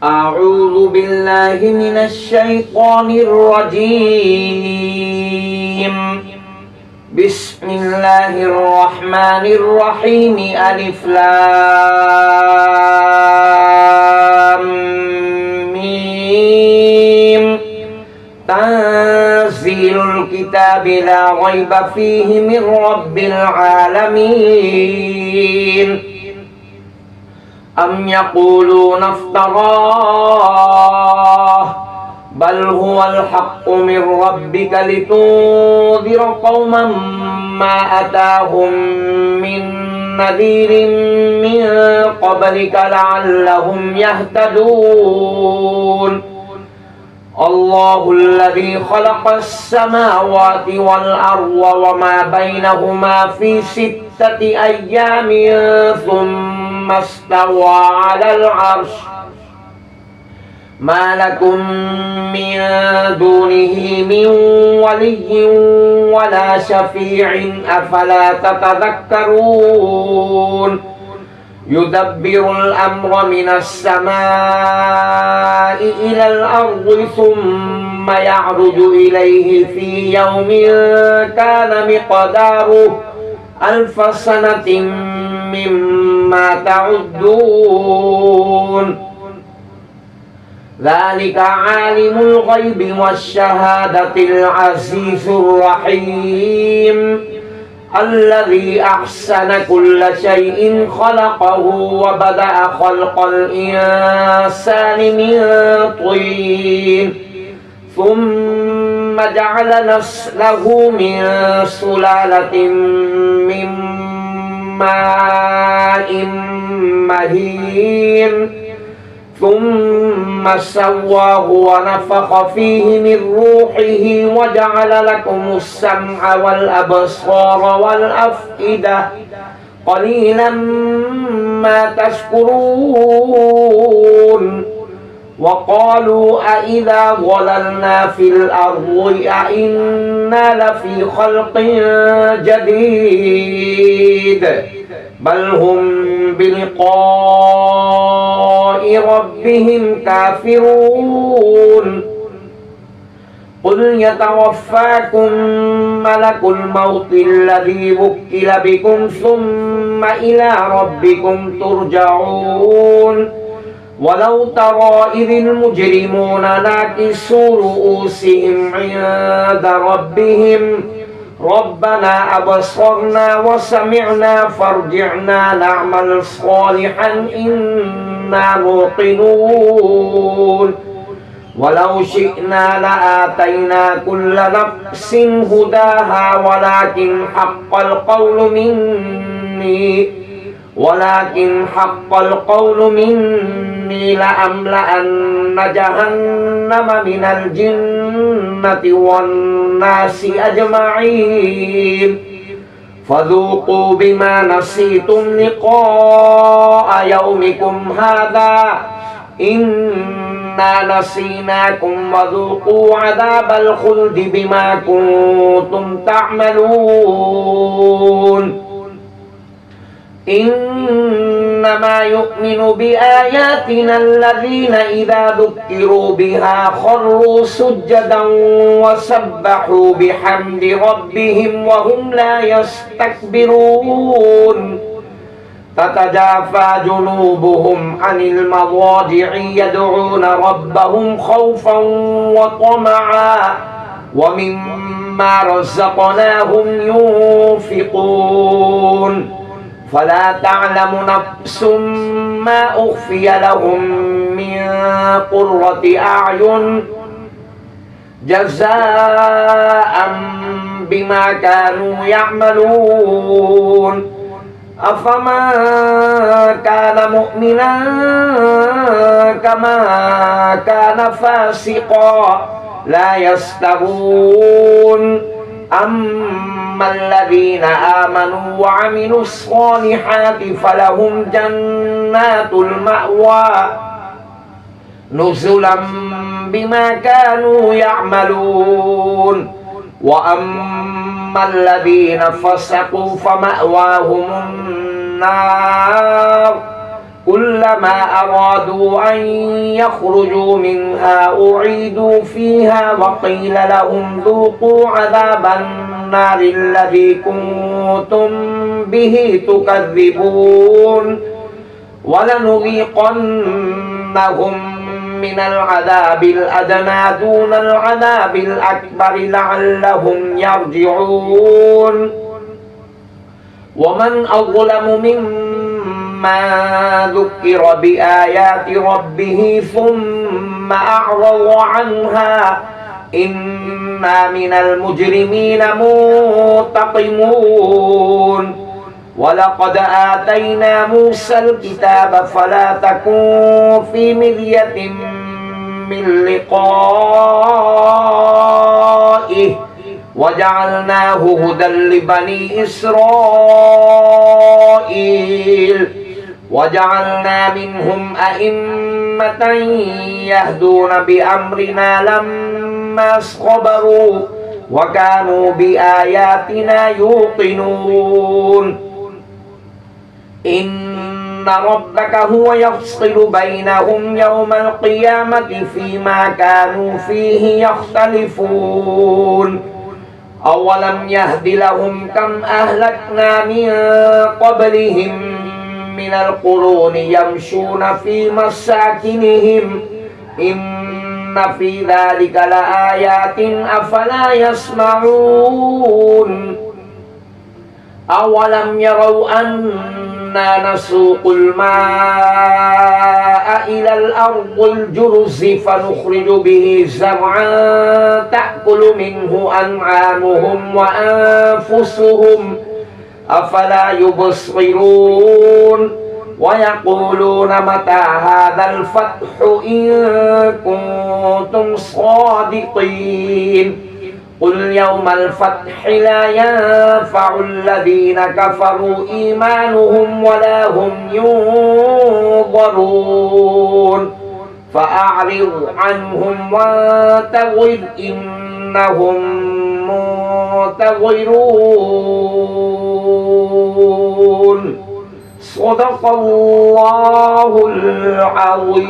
أعوذ بالله من الشيطان الرجيم. بسم الله الرحمن الرحيم. ألف لام ميم. تنزيل الكتاب لا ريب فيه من رب العالمين. أم يقولون افتراه بل هو الحق من ربك لتنذر قوما ما أتاهم من نذير من قبلك لعلهم يهتدون. الله الذي خلق السماوات والأرض وما بينهما في 6 أيام ثم استوى على العرش. ما لكم من دونه من ولي ولا شفيع أفلا تتذكرون. يدبر الأمر من السماء إلى الأرض ثم يعرج إليه في يوم كان مقداره 1000 سنة مما تعدون. ذلك عالم الغيب والشهادة العزيز الرحيم الذي أحسن كل شيء خلقه وبدأ خلق الإنسان من طين ثم جعل نسله من سلالة من ماء مهين ثم سواه ونفخ فيه من روحه وجعل لكم السمع والأبصار والأفئدة قليلا ما تشكرون. وقالوا أإذا ضللنا في الأرض أإنا لفي خلق جديد بل هم بلقاء ربهم كافرون. قل يتوفاكم ملك الموت الذي وكل بكم ثم إلى ربكم ترجعون. ولو ترى إذ المجرمون ناكسوا رؤوسهم عند ربهم ربنا أبصرنا وسمعنا فارجعنا نعمل صالحا إنا موقنون. ولو شئنا لآتينا كل نفس هداها ولكن حق القول مني لأملأن جهنم من الجنة والناس أجمعين. فذوقوا بما نسيتم لقاء يومكم هذا إنا نسيناكم وذوقوا عذاب الخلد بما كنتم تعملون. إنما يؤمن بآياتنا الذين إذا ذكروا بها خروا سجدا وسبحوا بحمد ربهم وهم لا يستكبرون. تتجافى جنوبهم عن المضاجع يدعون ربهم خوفا وطمعا ومما رزقناهم ينفقون. فلا تعلم نفس ما أخفي لهم من قرة أعين جزاء بما كانوا يعملون. أفمن كان مؤمنا كما كان فاسقا لا يستوون. أما الذين آمنوا وعملوا الصالحات فلهم جنات المأوى نزلا بما كانوا يعملون. وأما الذين فسقوا فمأواهم النار كلما أرادوا أن يخرجوا منها أعيدوا فيها وقيل لهم ذوقوا عذاب النار الذي كنتم به تكذبون ولنذيقنهم من العذاب الأدنى دون العذاب الأكبر لعلهم يرجعون ومن أظلم ممن ذكر بآيات ربه ثم أعرض عنها إنا من المجرمين منتقمون ولقد آتينا موسى الكتاب فلا تكن في مرية من لقائه وجعلناه هدى لبني إسرائيل وجعلنا منهم أئمة يهدون بأمرنا لما صبروا وكانوا بآياتنا يوقنون إن ربك هو يفصل بينهم يوم القيامة فيما كانوا فيه يختلفون أولم يهد لهم كم أهلكنا من قبلهم من القرون يمشون في مساكنهم إن في ذلك لآيات أفلا يسمعون أولم يروا أنا نسوق الماء إلى الأرض الجرز فنخرج به زرعا تأكل منه أنعامهم وأنفسهم أفلا يبصرون ويقولون متى هذا الفتح إن كنتم صادقين قل يوم الفتح لا ينفع الذين كفروا إيمانهم ولا هم ينظرون فأعرض عنهم وانتظر إنهم منتظرون صدق الله العظيم.